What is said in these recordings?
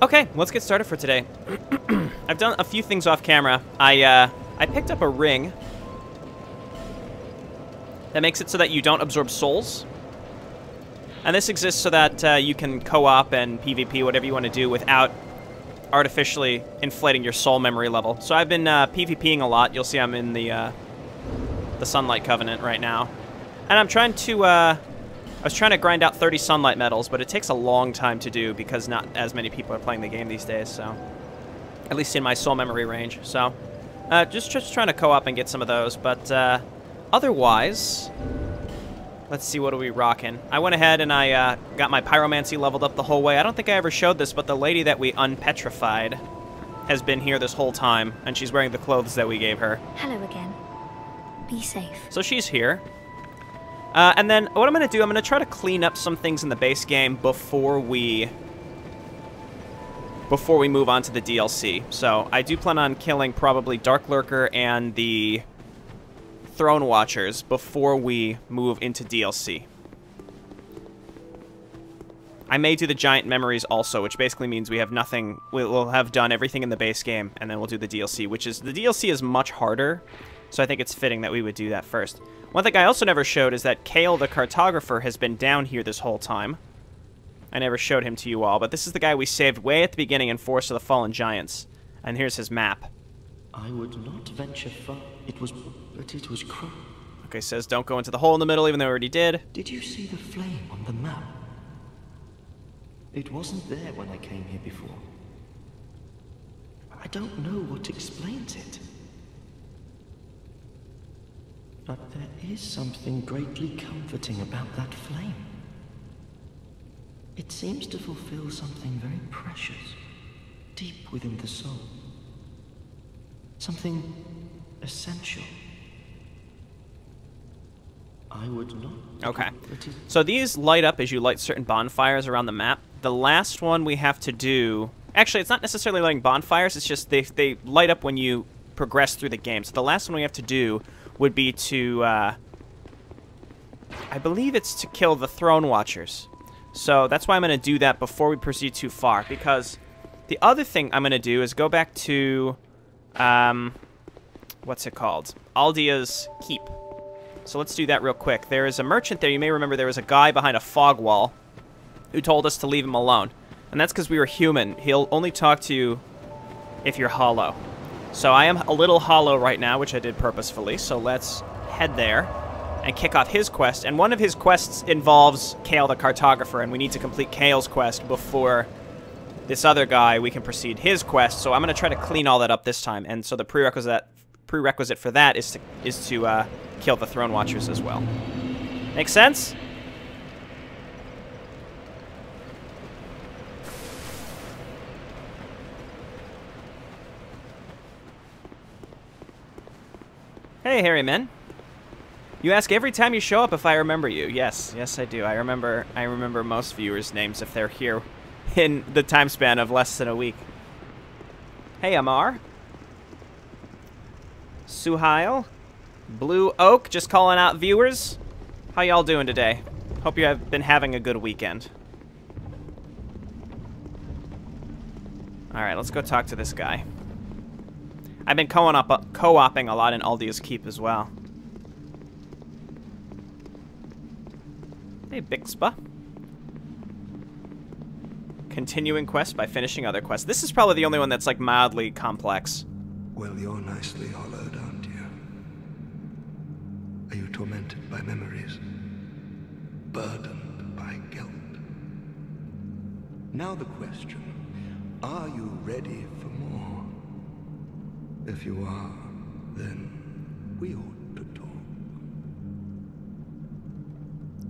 Okay, let's get started for today. I've done a few things off camera. I picked up a ring that makes it so that you don't absorb souls. And this exists so that you can co-op and PvP, whatever you want to do, without artificially inflating your soul memory level. So I've been PvPing a lot. You'll see I'm in the Sunlight Covenant right now. And I'm trying to... I was trying to grind out 30 sunlight medals, but it takes a long time to do because not as many people are playing the game these days, so... At least in my soul memory range, so... just trying to co-op and get some of those, but otherwise... Let's see, what are we rocking? I went ahead and I got my pyromancy leveled up the whole way. I don't think I ever showed this, but the lady that we unpetrified has been here this whole time, and she's wearing the clothes that we gave her. Hello again. Be safe. So she's here. And then what I'm going to do, I'm going to try to clean up some things in the base game before we move on to the DLC. So I do plan on killing probably Darklurker and the Throne Watchers before we move into DLC. I may do the giant memories also, which basically means we have nothing. We'll have done everything in the base game, and then we'll do the DLC, which is... The DLC is much harder, so I think it's fitting that we would do that first. One thing I also never showed is that Kale the Cartographer has been down here this whole time. I never showed him to you all, but this is the guy we saved way at the beginning in Forest of the Fallen Giants. And here's his map. I would not venture far. It was cruel. Okay, says don't go into the hole in the middle, even though we already did. Did you see the flame on the map? It wasn't there when I came here before. I don't know what explains it. But there is something greatly comforting about that flame. It seems to fulfill something very precious, deep within the soul. Something essential. I would not... Okay. So these light up as you light certain bonfires around the map. The last one we have to do... Actually, it's not necessarily lighting bonfires, it's just they light up when you progress through the game. So the last one we have to do would be to, I believe it's to kill the Throne Watchers. So that's why I'm going to do that before we proceed too far, because the other thing I'm going to do is go back to, what's it called? Aldia's Keep. So let's do that real quick. There is a merchant there. You may remember there was a guy behind a fog wall who told us to leave him alone. And that's because we were human. He'll only talk to you if you're hollow. So I am a little hollow right now, which I did purposefully, so let's head there and kick off his quest. And one of his quests involves Kale the Cartographer, and we need to complete Kale's quest before this other guy, we can proceed his quest. So I'm going to try to clean all that up this time, and so the prerequisite for that is to kill the Throne Watchers as well. Make sense? Hey, hairy men. You ask every time you show up if I remember you. Yes, yes I do. I remember most viewers' names if they're here in the time span of less than a week. Hey, Amar. Suhail. Blue Oak, just calling out viewers. How y'all doing today? Hope you have been having a good weekend. Alright, let's go talk to this guy. I've been co-oping a lot in Aldia's Keep as well. Hey, Bixba. Continuing quest by finishing other quests. This is probably the only one that's, like, mildly complex. Well, you're nicely hollowed, aren't you? Are you tormented by memories? Burdened by guilt? Now the question, are you ready for more? If you are, then we ought to talk.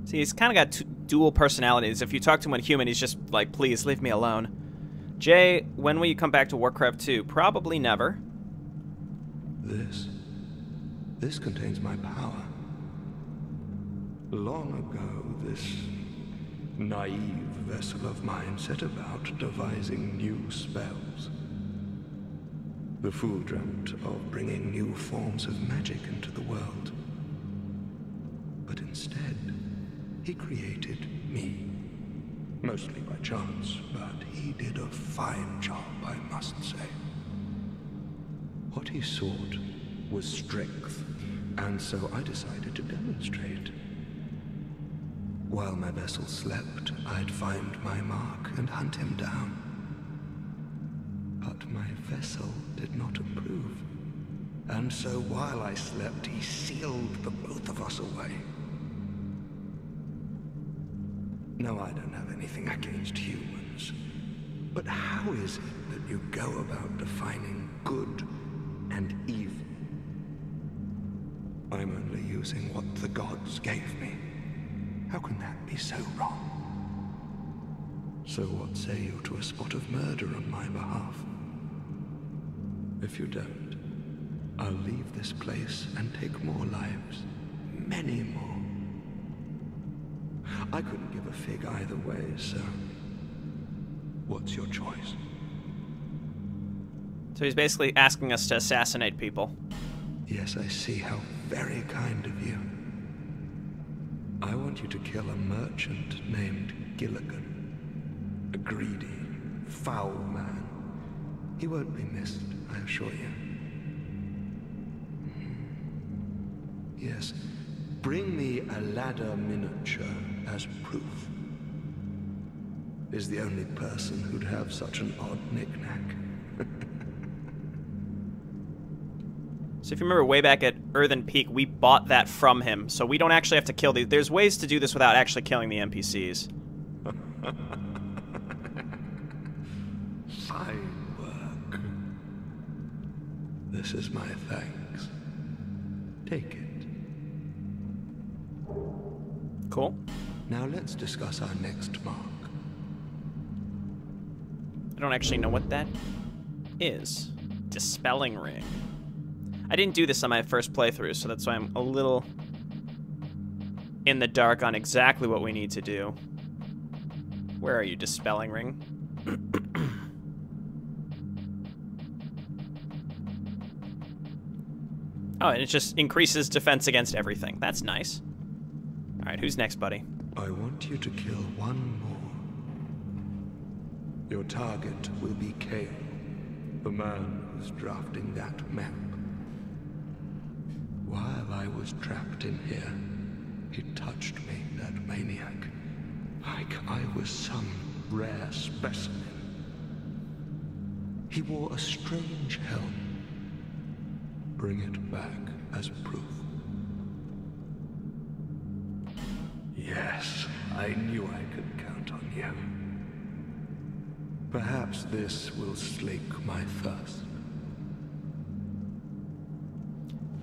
See, he's kind of got dual personalities. If you talk to him in human, he's just like, please, leave me alone. Jay, when will you come back to Warcraft 2? Probably never. This contains my power. Long ago, this naive vessel of mine set about devising new spells. The fool dreamt of bringing new forms of magic into the world. But instead, he created me. Mostly by chance, but he did a fine job, I must say. What he sought was strength, and so I decided to demonstrate. While my vessel slept, I'd find my mark and hunt him down. But my vessel did not approve, and so while I slept, he sealed the both of us away. No, I don't have anything against humans, but how is it that you go about defining good and evil? I'm only using what the gods gave me. How can that be so wrong? So what say you to a spot of murder on my behalf? If you don't, I'll leave this place and take more lives. Many more. I couldn't give a fig either way, so what's your choice? So he's basically asking us to assassinate people. Yes, I see. How very kind of you. I want you to kill a merchant named Gilligan. A greedy, foul man. He won't be missed, I assure you. Yes, bring me a ladder miniature as proof. Is the only person who'd have such an odd knick-knack. So if you remember way back at Earthen Peak, we bought that from him, so we don't actually have to kill these. There's ways to do this without actually killing the NPCs. Fine work. This is my thanks. Take it. Cool. Now let's discuss our next mark. I don't actually know what that is. Dispelling Ring. I didn't do this on my first playthrough, so that's why I'm a little in the dark on exactly what we need to do. Where are you, Dispelling Ring? Oh, and it just increases defense against everything. That's nice. Alright, who's next, buddy? I want you to kill one more. Your target will be Kale, the man who's drafting that map. While I was trapped in here, he touched me, that maniac, like I was some rare specimen. He wore a strange helm. Bring it back as proof. Yes, I knew I could count on you. Perhaps this will slake my thirst.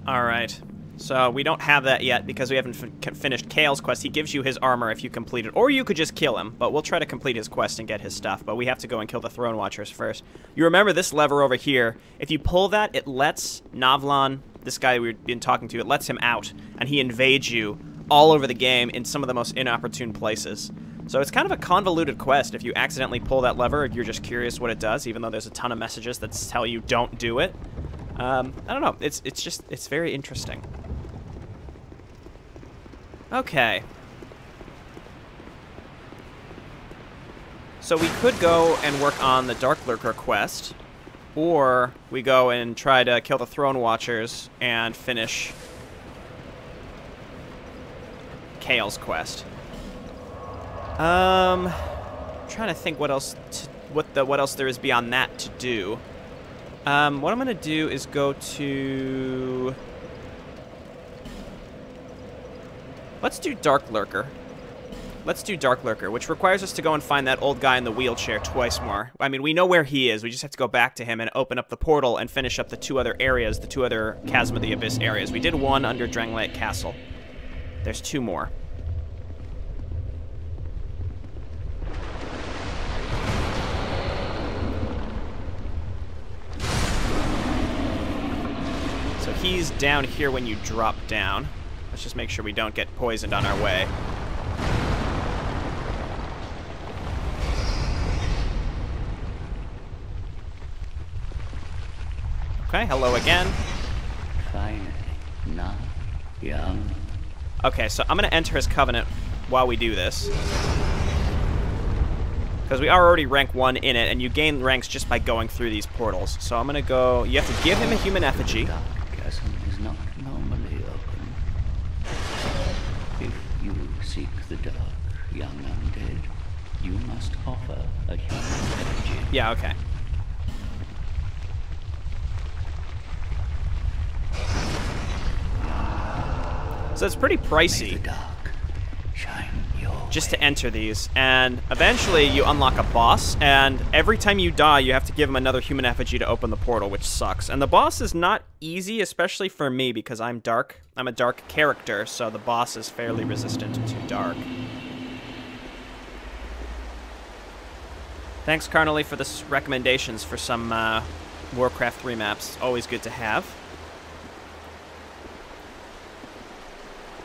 Alright, so we don't have that yet because we haven't finished Kale's quest. He gives you his armor if you complete it, or you could just kill him, but we'll try to complete his quest and get his stuff, but we have to go and kill the Throne Watchers first. You remember this lever over here. If you pull that, it lets Navlan, this guy we've been talking to, it lets him out, and he invades you all over the game in some of the most inopportune places. So it's kind of a convoluted quest. If you accidentally pull that lever, you're just curious what it does, even though there's a ton of messages that tell you don't do it. I don't know. It's very interesting. Okay. So we could go and work on the Darklurker quest, or we go and try to kill the Throne Watchers and finish Kale's quest. Trying to think what else what else there is beyond that to do. What I'm gonna do is go to... Let's do Darklurker. Let's do Darklurker, which requires us to go and find that old guy in the wheelchair twice more. I mean, we know where he is. We just have to go back to him and open up the portal and finish up the two other areas, the two other Chasm of the Abyss areas. We did one under Drangleic Castle. There's two more. So he's down here when you drop down. Let's just make sure we don't get poisoned on our way. Okay, hello again. Finally, not young. Okay, so I'm going to enter his covenant while we do this. Because we are already rank 1 in it, and you gain ranks just by going through these portals. So I'm gonna go... You have to give him a human effigy. The dark chasm is not normally open. If you seek the dark, young undead, you must offer a human effigy. Yeah, okay. So it's pretty pricey. May the dark shine your just to way. enter these, and eventually you unlock a boss, and every time you die you have to give him another human effigy to open the portal, which sucks. And the boss is not easy, especially for me, because I'm dark. I'm a dark character, so the boss is fairly resistant to dark. Thanks, Carnally, for the recommendations for some Warcraft 3 maps. Always good to have.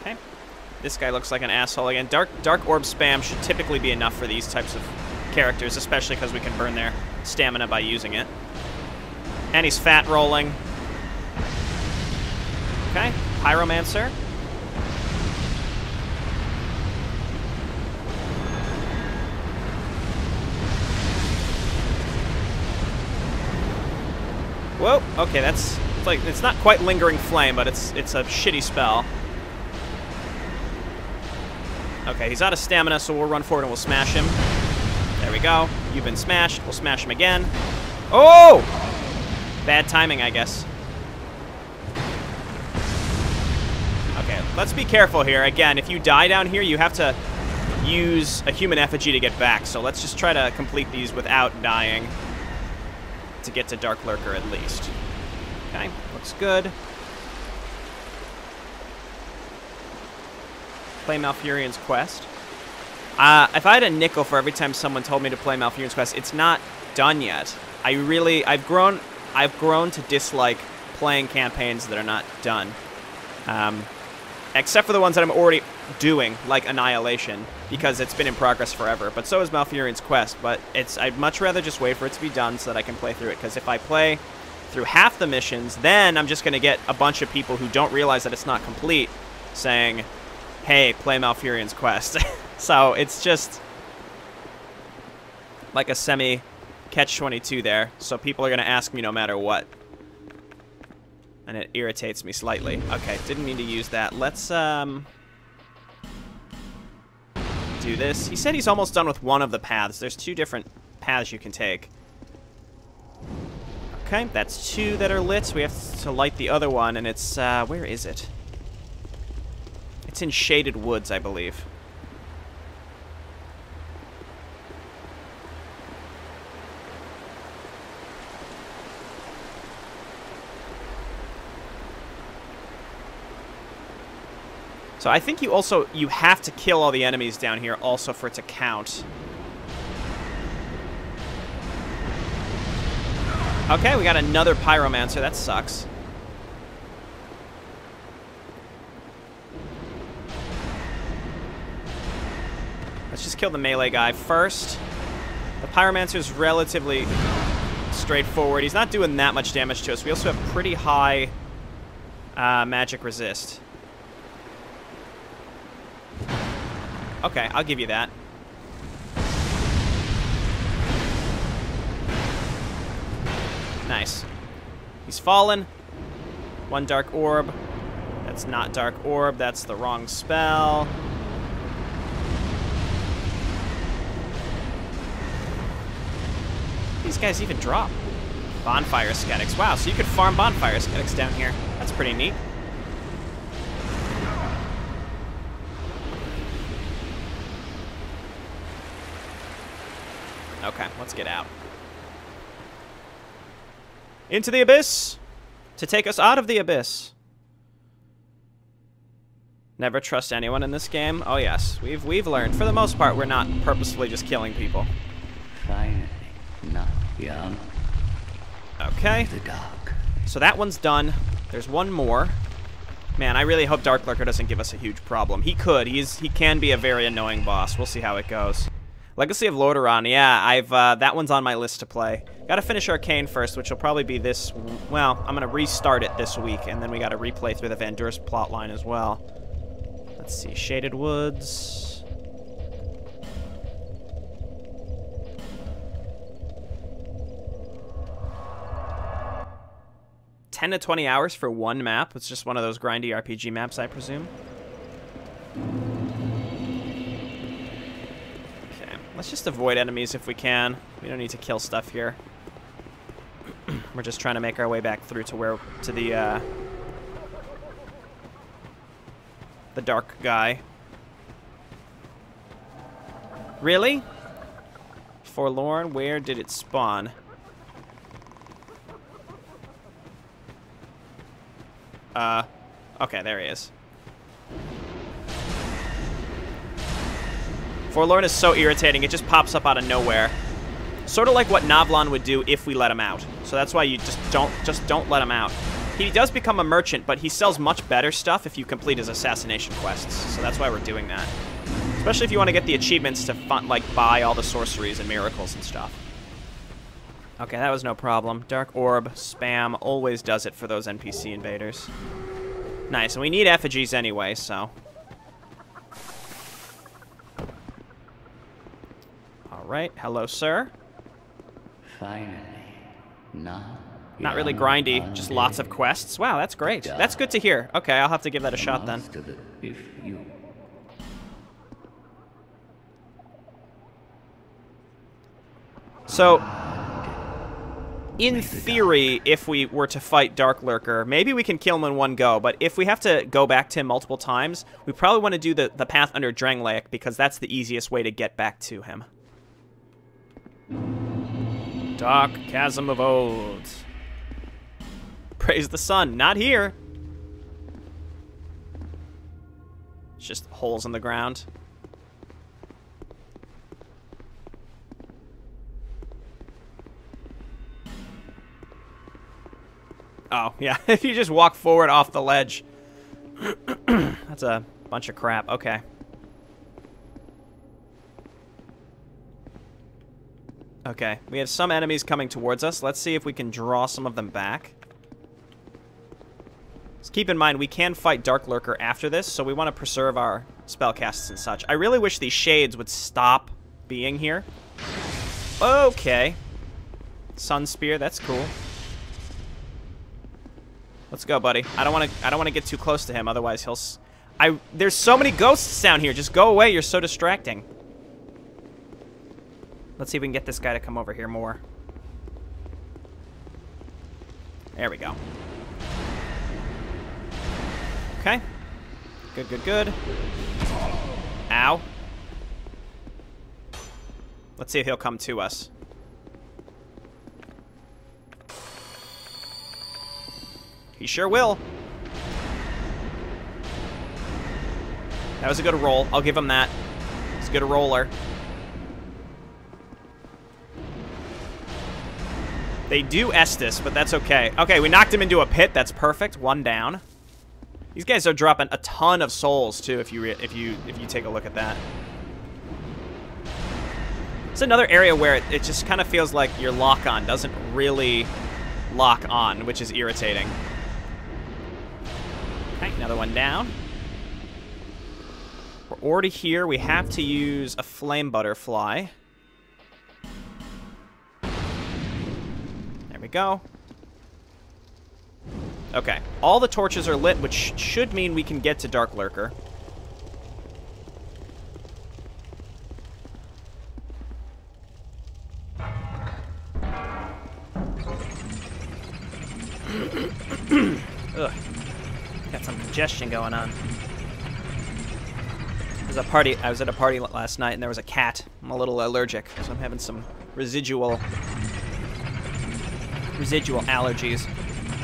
Okay. This guy looks like an asshole again. Dark orb spam should typically be enough for these types of characters, especially because we can burn their stamina by using it. And he's fat rolling. Okay, Pyromancer. Whoa, okay, that's it's not quite Lingering Flame, but it's a shitty spell. Okay, he's out of stamina, so we'll run forward and we'll smash him. There we go. You've been smashed. We'll smash him again. Oh! Bad timing, I guess. Okay, let's be careful here. Again, if you die down here, you have to use a human effigy to get back. So let's just try to complete these without dying to get to Darklurker at least. Okay, looks good. Play Malfurion's Quest. If I had a nickel for every time someone told me to play Malfurion's Quest, it's not done yet. I've grown to dislike playing campaigns that are not done. Except for the ones that I'm already doing, like Annihilation, because it's been in progress forever. But so is Malfurion's Quest, but I'd much rather just wait for it to be done so that I can play through it, because if I play through half the missions, then I'm just going to get a bunch of people who don't realize that it's not complete saying, hey, play Malfurion's Quest. So it's just like a semi-catch-22 there. So people are going to ask me no matter what. And it irritates me slightly. Okay, didn't mean to use that. Let's do this. He said he's almost done with one of the paths. There's 2 different paths you can take. Okay, that's 2 that are lit. We have to light the other one, and it's, where is it? It's in Shaded Woods, I believe. So I think you have to kill all the enemies down here also for it to count. Okay, we got another Pyromancer. That sucks. Let's just kill the melee guy first. The Pyromancer's relatively straightforward. He's not doing that much damage to us. We also have pretty high magic resist. Okay, I'll give you that. Nice. He's fallen. 1 Dark Orb. That's not Dark Orb. That's the wrong spell. These guys even drop. Bonfire Ascetics. Wow, so you could farm Bonfire Ascetics down here. That's pretty neat. Okay, let's get out. Into the abyss! To take us out of the abyss. Never trust anyone in this game. Oh yes, we've learned. For the most part, we're not purposefully just killing people. Finally, not young. Okay. The dark. So that one's done. There's one more. Man, I really hope Darklurker doesn't give us a huge problem. He could. He can be a very annoying boss. We'll see how it goes. Legacy of Lordaeron. Yeah, that one's on my list to play. Gotta finish Arcane first, which will probably be this... Well, I'm gonna restart it this week, and then we gotta replay through the Van Durst plotline as well. Let's see. Shaded Woods. 10 to 20 hours for one map. It's just one of those grindy RPG maps, I presume. Okay, let's just avoid enemies if we can. We don't need to kill stuff here. We're just trying to make our way back through to the dark guy. Really? Forlorn, where did it spawn? Okay, there he is. Forlorn is so irritating, it just pops up out of nowhere. Sort of like what Navlan would do if we let him out. So that's why you just don't let him out. He does become a merchant, but he sells much better stuff if you complete his assassination quests. So that's why we're doing that. Especially if you want to get the achievements to like buy all the sorceries and miracles and stuff. Okay, that was no problem. Dark Orb, spam, always does it for those NPC invaders. Nice, and we need effigies anyway, so. Alright, hello, sir. Finally, not really grindy, just lots of quests. Wow, that's great. That's good to hear. Okay, I'll have to give that a shot then. If you So, in theory, if we were to fight Darklurker, maybe we can kill him in one go, but if we have to go back to him multiple times, we probably want to do the path under Drangleic, because that's the easiest way to get back to him. Dark Chasm of Old. Praise the sun. Not here. It's just holes in the ground. Oh, yeah. If you just walk forward off the ledge. That's a bunch of crap. Okay. Okay. We have some enemies coming towards us. Let's see if we can draw some of them back. Just keep in mind, we can fight Darklurker after this, so we want to preserve our spellcasts and such. I really wish these shades would stop being here. Okay. Sun Spear, that's cool. Let's go, buddy. I don't want to get too close to him, otherwise he'll there's so many ghosts down here. Just go away. You're so distracting. Let's see if we can get this guy to come over here more. There we go. Okay. Good, good, good. Ow. Let's see if he'll come to us. He sure will. That was a good roll. I'll give him that. He's a good roller. They do Estus, but that's okay. Okay, we knocked him into a pit. That's perfect. One down. These guys are dropping a ton of souls too. If you take a look at that. It's another area where it just kind of feels like your lock-on doesn't really lock on, which is irritating. Okay, another one down. We're already here. We have to use a flame butterfly. There we go. Okay, all the torches are lit, which should mean we can get to Darklurker. Ugh. Got some congestion going on. I was at a party last night and there was a cat. I'm a little allergic, so I'm having some residual allergies.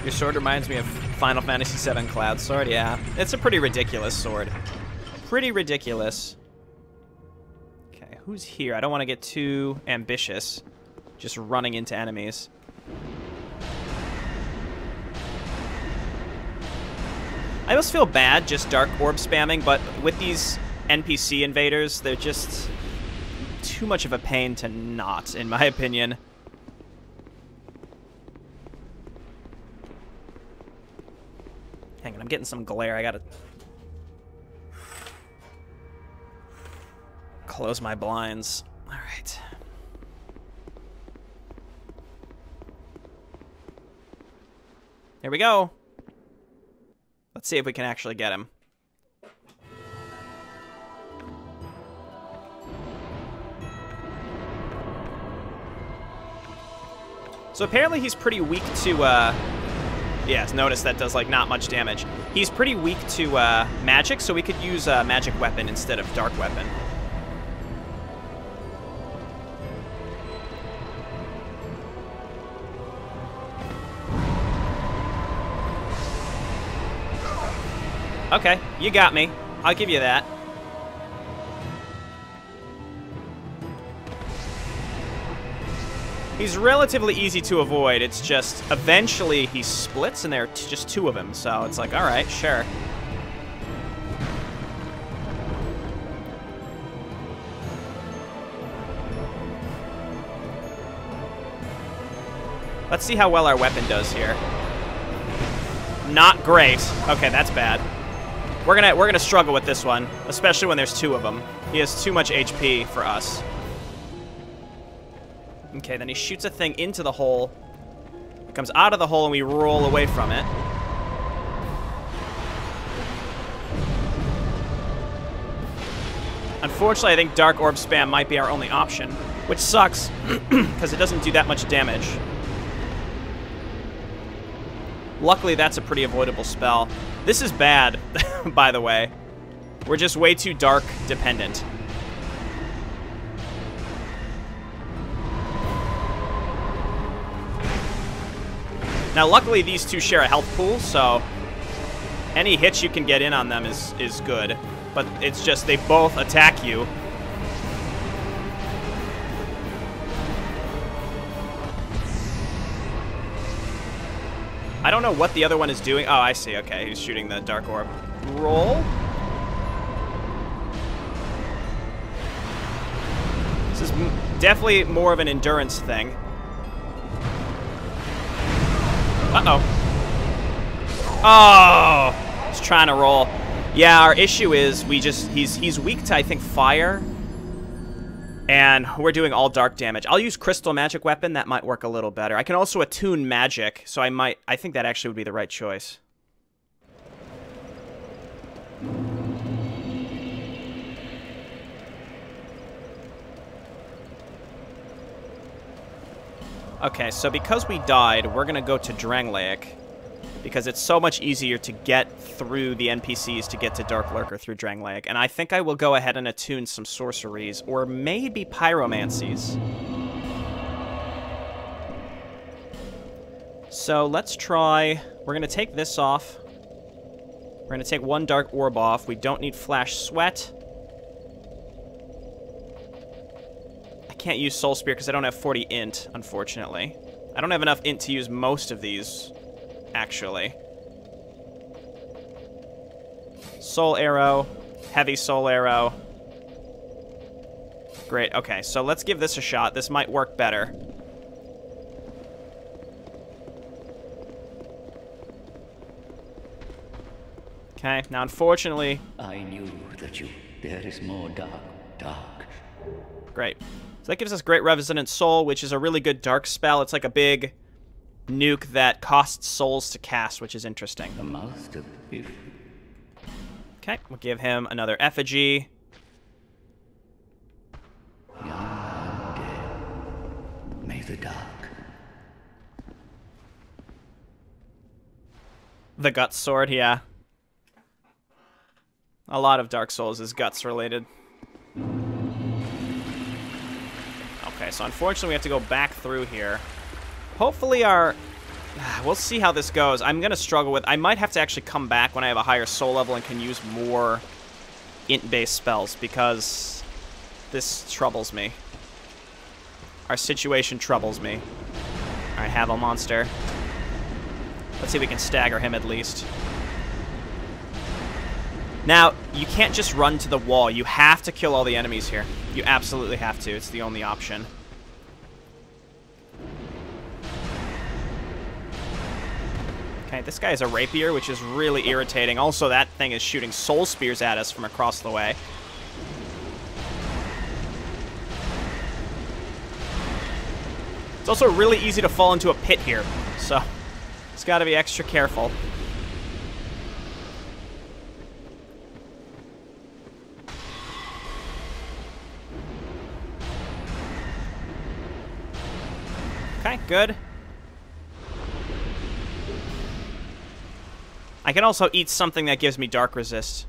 Your sword reminds me of Final Fantasy VII Cloud Sword. Yeah, it's a pretty ridiculous sword. Pretty ridiculous. Okay, who's here? I don't want to get too ambitious. Just running into enemies. I always feel bad just Dark Orb spamming, but with these NPC invaders, they're just too much of a pain to not, in my opinion. Hang on, I'm getting some glare. I gotta close my blinds. All right. Here we go. Let's see if we can actually get him. So apparently he's pretty weak to, yes, notice that does, like, not much damage. He's pretty weak to magic, so we could use a magic weapon instead of dark weapon. Okay, you got me. I'll give you that. He's relatively easy to avoid. It's just eventually he splits and there are just two of him. So it's like, all right, sure. Let's see how well our weapon does here. Not great. Okay, that's bad. We're gonna struggle with this one, especially when there's two of them. He has too much HP for us. Okay, then he shoots a thing into the hole. It comes out of the hole and we roll away from it. Unfortunately, I think Dark Orb spam might be our only option, which sucks because it doesn't do that much damage. Luckily, that's a pretty avoidable spell. This is bad, by the way. We're just way too dark dependent. Now, luckily, these two share a health pool, so any hits you can get in on them is good. But it's just they both attack you. I don't know what the other one is doing. Oh, I see. Okay, he's shooting the Dark Orb. Roll. This is definitely more of an endurance thing. Uh-oh. Oh! He's trying to roll. Yeah, our issue is he's weak to, I think, fire. And we're doing all dark damage. I'll use Crystal Magic Weapon. That might work a little better. I can also attune magic, so I think that actually would be the right choice. Okay, so because we died, we're going to go to Drangleic, because it's so much easier to get through the NPCs to get to Darklurker through Drangleic. And I think I will go ahead and attune some sorceries, or maybe pyromancies. So let's try... We're going to take this off. We're going to take one Dark Orb off. We don't need Flash Sweat. I can't use Soul Spear because I don't have 40 int, unfortunately. I don't have enough int to use most of these, actually. Soul Arrow, Heavy Soul Arrow. Great, okay, so let's give this a shot. This might work better. Okay, now unfortunately... I knew that there is more dark. Great. So that gives us Great Resonant Soul, which is a really good dark spell. It's like a big nuke that costs souls to cast, which is interesting. The master, Okay, we'll give him another Effigy. Young and dead, may the dark. The Guts Sword, yeah. A lot of Dark Souls is Guts related. Okay, so unfortunately we have to go back through here. Hopefully our... We'll see how this goes. I'm going to struggle with... I might have to actually come back when I have a higher soul level and can use more int-based spells, because this troubles me. Our situation troubles me. Alright, have a monster. Let's see if we can stagger him at least. Now, you can't just run to the wall. You have to kill all the enemies here. You absolutely have to. It's the only option. Okay, this guy is a rapier, which is really irritating. Also, that thing is shooting soul spears at us from across the way. It's also really easy to fall into a pit here, so Just gotta be extra careful. Okay, good. I can also eat something that gives me dark resist.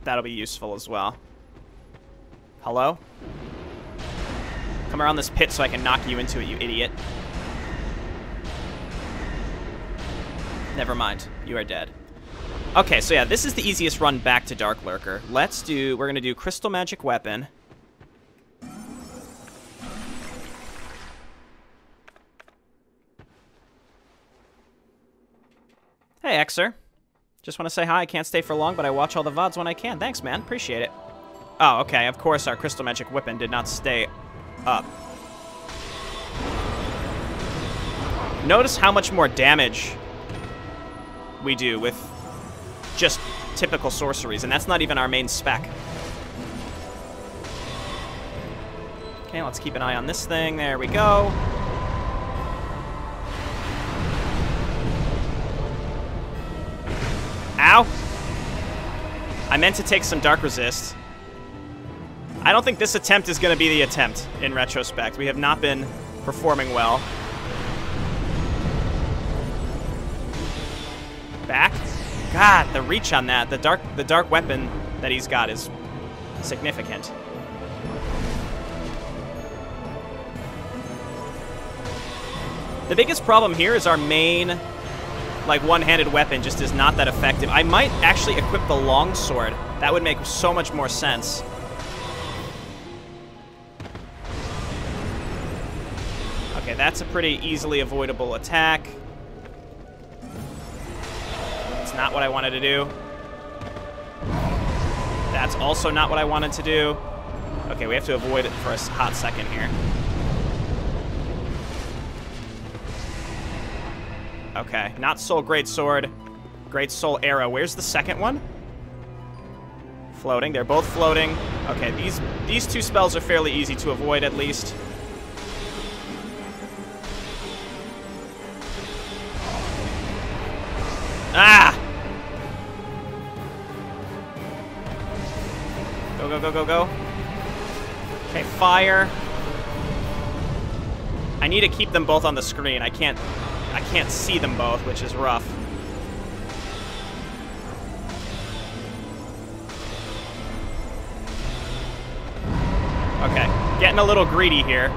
That'll be useful as well. Hello? Come around this pit so I can knock you into it, you idiot. Never mind. You are dead. Okay, so yeah, this is the easiest run back to Darklurker. We're gonna do Crystal Magic Weapon. Hey, Xer. Just want to say hi. I can't stay for long, but I watch all the VODs when I can. Thanks, man. Appreciate it. Oh, okay. Of course, our Crystal Magic Weapon did not stay up. Notice how much more damage we do with just typical sorceries, and that's not even our main spec. Okay, let's keep an eye on this thing. There we go. Ow! I meant to take some Dark Resist. I don't think this attempt is going to be the attempt, in retrospect. We have not been performing well. Back? God, the reach on that, the dark weapon that he's got is significant. The biggest problem here is our main, like, one-handed weapon just is not that effective. I might actually equip the longsword. That would make so much more sense. Okay, that's a pretty easily avoidable attack. It's not what I wanted to do. That's also not what I wanted to do. Okay, we have to avoid it for a hot second here. Okay, not Soul Greatsword. Great Soul Arrow. Where's the second one? Floating. They're both floating. Okay, these two spells are fairly easy to avoid, at least. Ah! Go, go, go, go, go. Okay, fire. I need to keep them both on the screen. I can't see them both, which is rough. Okay, getting a little greedy here.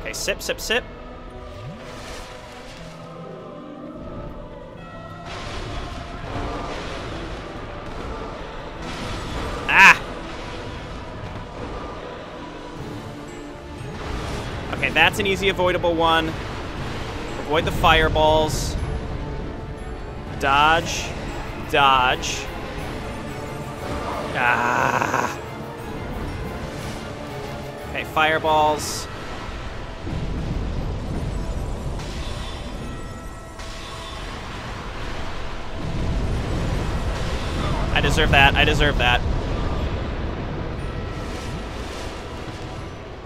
Okay, sip, sip, sip. Ah! Okay, that's an easy avoidable one. Avoid the fireballs. Dodge. Dodge. Ah! Okay, fireballs. I deserve that. I deserve that.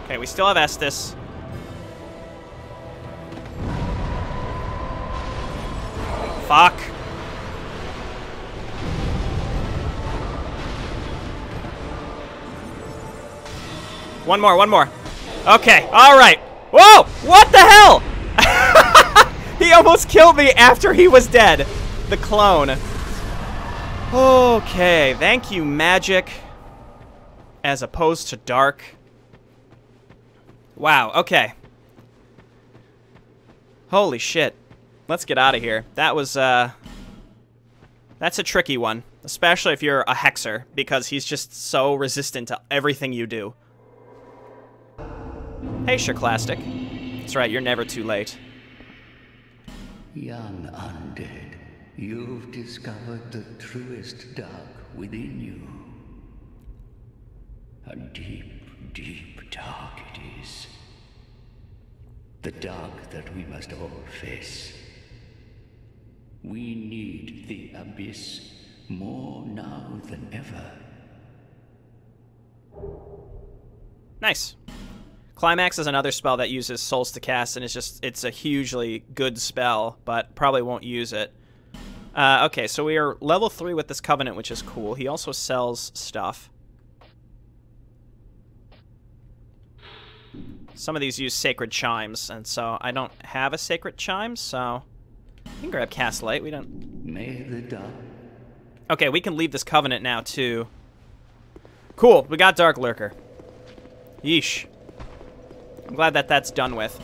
Okay, we still have Estus. Fuck. One more, one more. Okay, alright. Whoa! What the hell? He almost killed me after he was dead. The clone. Okay, thank you, magic. As opposed to dark. Wow, okay. Holy shit. Let's get out of here. That was, that's a tricky one. Especially if you're a hexer, because he's just so resistant to everything you do. Hey, Shirklastic. That's right, you're never too late. Young undead, you've discovered the truest dark within you. A deep, deep dark it is. The dark that we must all face. We need the abyss more now than ever. Nice. Climax is another spell that uses souls to cast, and it's a hugely good spell, but probably won't use it. Okay, so we are level 3 with this Covenant, which is cool. He also sells stuff. Some of these use Sacred Chimes, and so I don't have a Sacred Chime, so we can grab Cast Light. We don't... May the dark... Okay, we can leave this Covenant now, too. Cool, we got Darklurker. Yeesh. I'm glad that that's done with.